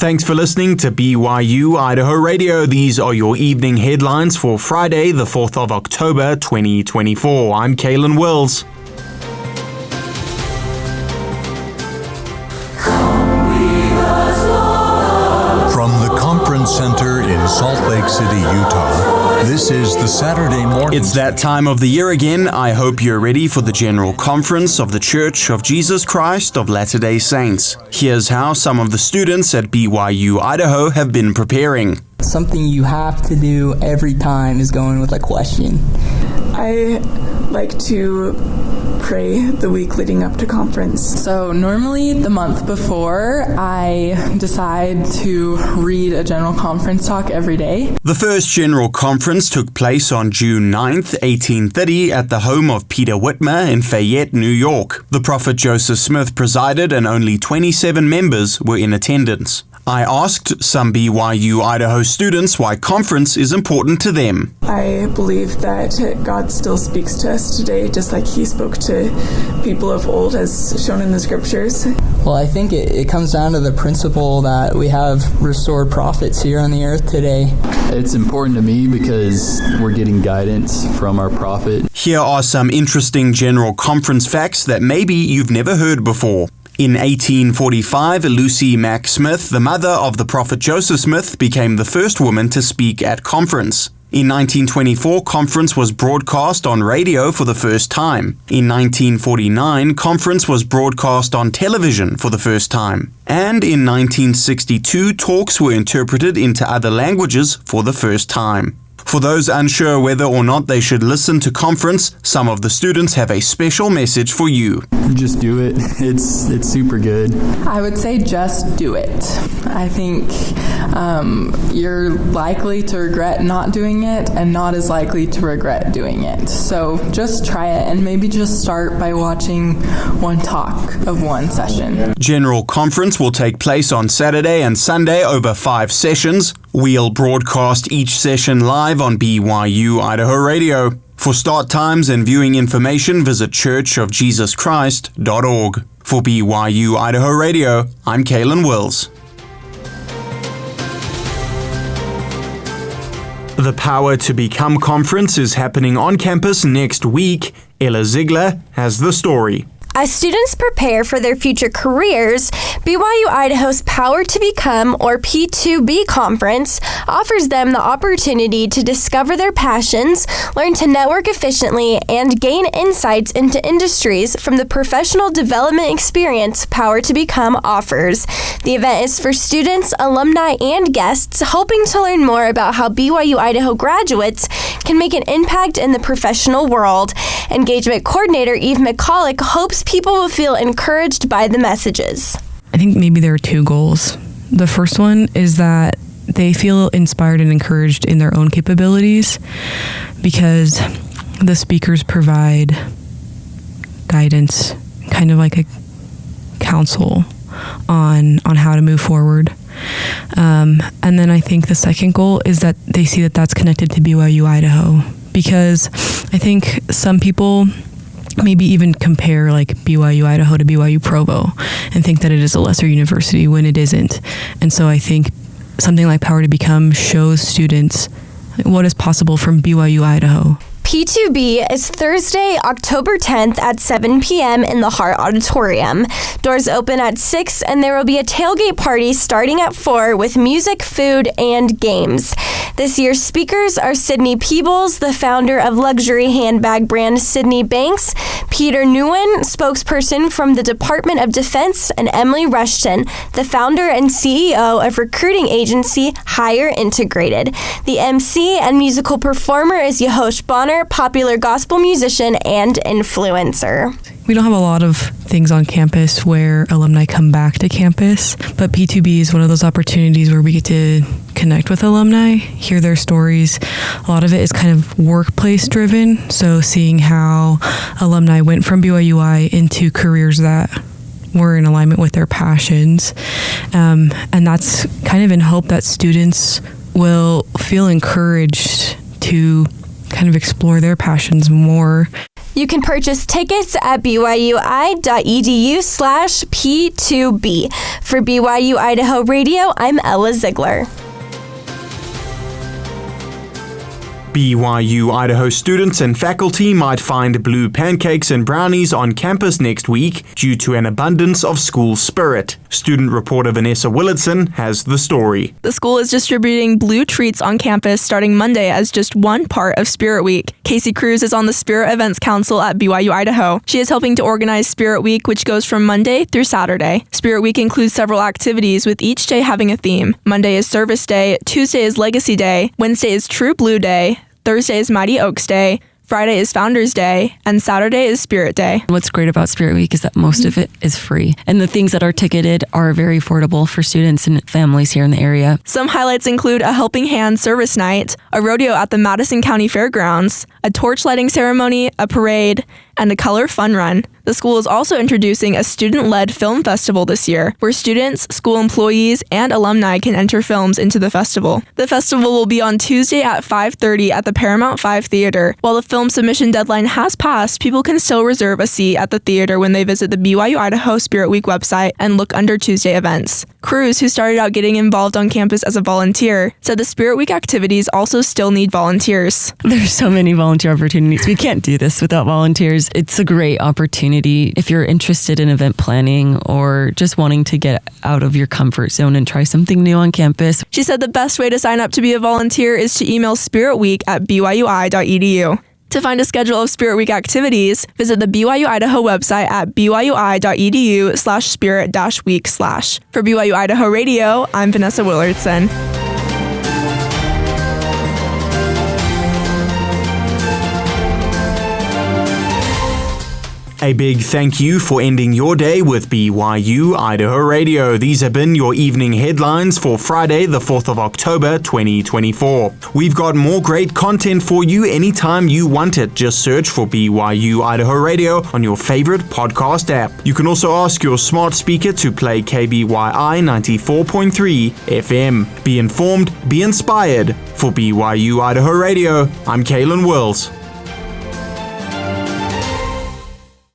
Thanks for listening to BYU-Idaho Radio. These are your evening headlines for Friday, the 4th of October, 2024. I'm Kalen Wills. From the Conference Center in Salt Lake City, Utah, this is the Saturday morning. It's that time of the year again. I hope you're ready for the General Conference of the Church of Jesus Christ of Latter-day Saints. Here's how some of the students at BYU-Idaho have been preparing. Something you have to do every time is going with a question. I like to pray the week leading up to conference. So normally the month before, I decide to read a general conference talk every day. The first general conference took place on June 9th, 1830 at the home of Peter Whitmer in Fayette, New York. The prophet Joseph Smith presided and only 27 members were in attendance. I asked some BYU-Idaho students why conference is important to them. I believe that God still speaks to us today, just like He spoke to people of old, as shown in the scriptures. Well, I think it comes down to the principle that we have restored prophets here on the earth today. It's important to me because we're getting guidance from our prophet. Here are some interesting general conference facts that maybe you've never heard before. In 1845, Lucy Mack Smith, the mother of the prophet Joseph Smith, became the first woman to speak at conference. In 1924, conference was broadcast on radio for the first time. In 1949, conference was broadcast on television for the first time. And in 1962, talks were interpreted into other languages for the first time. For those unsure whether or not they should listen to conference, some of the students have a special message for you. Just do it. It's super good. I would say just do it. I think you're likely to regret not doing it and not as likely to regret doing it. So just try it and maybe just start by watching one talk of one session. General conference will take place on Saturday and Sunday over 5 sessions. We'll broadcast each session live on BYU-Idaho Radio. For start times and viewing information, visit churchofjesuschrist.org. For BYU-Idaho Radio, I'm Kalen Wills. The Power to Become conference is happening on campus next week. Ella Ziegler has the story. As students prepare for their future careers, BYU-Idaho's Power to Become, or P2B conference, offers them the opportunity to discover their passions, learn to network efficiently, and gain insights into industries from the professional development experience Power to Become offers. The event is for students, alumni, and guests hoping to learn more about how BYU-Idaho graduates can make an impact in the professional world. Engagement Coordinator Eve McCulloch hopes people will feel encouraged by the messages. I think maybe there are 2 goals. The first one is that they feel inspired and encouraged in their own capabilities because the speakers provide guidance, kind of like a counsel on how to move forward. And then I think the second goal is that they see that that's connected to BYU-Idaho, because I think some people maybe even compare like BYU-Idaho to BYU-Provo and think that it is a lesser university when it isn't. And so I think something like Power to Become shows students what is possible from BYU-Idaho. P2B is Thursday, October 10th at 7 p.m. in the Hart Auditorium. Doors open at 6 and there will be a tailgate party starting at 4 with music, food, and games. This year's speakers are Sydney Peebles, the founder of luxury handbag brand Sydney Banks, Peter Nguyen, spokesperson from the Department of Defense, and Emily Rushton, the founder and CEO of recruiting agency Hire Integrated. The MC and musical performer is Yehosh Bonner, popular gospel musician and influencer. We don't have a lot of things on campus where alumni come back to campus, but P2B is one of those opportunities where we get to connect with alumni, hear their stories. A lot of it is kind of workplace driven, so seeing how alumni went from BYU-I into careers that were in alignment with their passions. And that's kind of in hope that students will feel encouraged to kind of explore their passions more. You can purchase tickets at BYU-Idaho.edu/P2B. For BYU-Idaho Radio, I'm Ella Ziegler. BYU-Idaho students and faculty might find blue pancakes and brownies on campus next week due to an abundance of school spirit. Student reporter Vanessa Willardson has the story. The school is distributing blue treats on campus starting Monday as just one part of Spirit Week. Casey Cruz is on the Spirit Events Council at BYU-Idaho. She is helping to organize Spirit Week, which goes from Monday through Saturday. Spirit Week includes several activities, with each day having a theme. Monday is Service Day, Tuesday is Legacy Day, Wednesday is True Blue Day, Thursday is Mighty Oaks Day, Friday is Founders Day, and Saturday is Spirit Day. What's great about Spirit Week is that most of it is free, and the things that are ticketed are very affordable for students and families here in the area. Some highlights include a Helping Hand service night, a rodeo at the Madison County Fairgrounds, a torch lighting ceremony, a parade, and a color fun run. The school is also introducing a student-led film festival this year, where students, school employees, and alumni can enter films into the festival. The festival will be on Tuesday at 5:30 at the Paramount 5 Theater. While the film submission deadline has passed, people can still reserve a seat at the theater when they visit the BYU-Idaho Spirit Week website and look under Tuesday events. Cruz, who started out getting involved on campus as a volunteer, said the Spirit Week activities also still need volunteers. There's so many volunteer opportunities. We can't do this without volunteers. It's a great opportunity if you're interested in event planning or just wanting to get out of your comfort zone and try something new on campus. She said the best way to sign up to be a volunteer is to email spiritweek@byui.edu. To find a schedule of Spirit Week activities, visit the BYU-Idaho website at byui.edu/spirit-week/. For BYU-Idaho Radio, I'm Vanessa Willardson. A big thank you for ending your day with BYU-Idaho Radio. These have been your evening headlines for Friday, the 4th of October, 2024. We've got more great content for you anytime you want it. Just search for BYU-Idaho Radio on your favorite podcast app. You can also ask your smart speaker to play KBYI 94.3 FM. Be informed, be inspired. For BYU-Idaho Radio, I'm Kalen Wills.